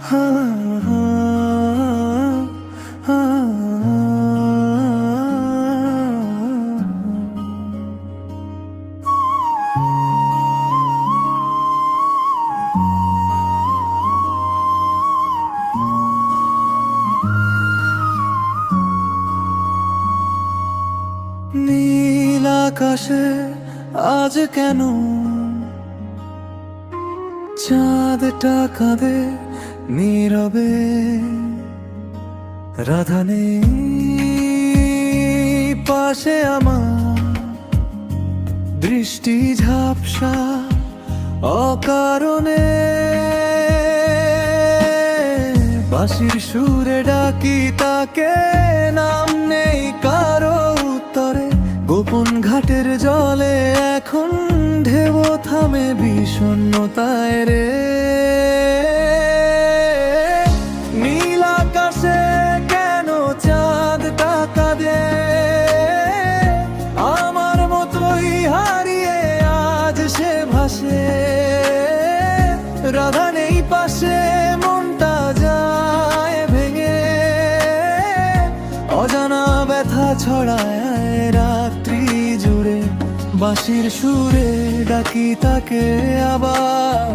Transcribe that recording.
হা, হা, হা, নীল আকাশে আজ কেন চাঁদটা কাঁদে নীরবে, রাধা নেই পাশে আমার, দৃষ্টি ঝাপসা অকারণে, বাঁশির সুরে ডাকি তাকে, নাম নেই কারো উত্তরে, গোপন ঘাটের জলে এখন ঢেউ থামে বিষণ্ণতায় রে। নীল আকাশে কেন চাঁদটা কাঁদে, আমার মতোই হারিয়ে আজ সে ভাসে, রাধা নেই পাশে মনটা যায় ভেঙে, অজানা ব্যথা ছড়ায় রাত্রি জুড়ে, বাঁশির সুরে ডাকি তাকে আবার।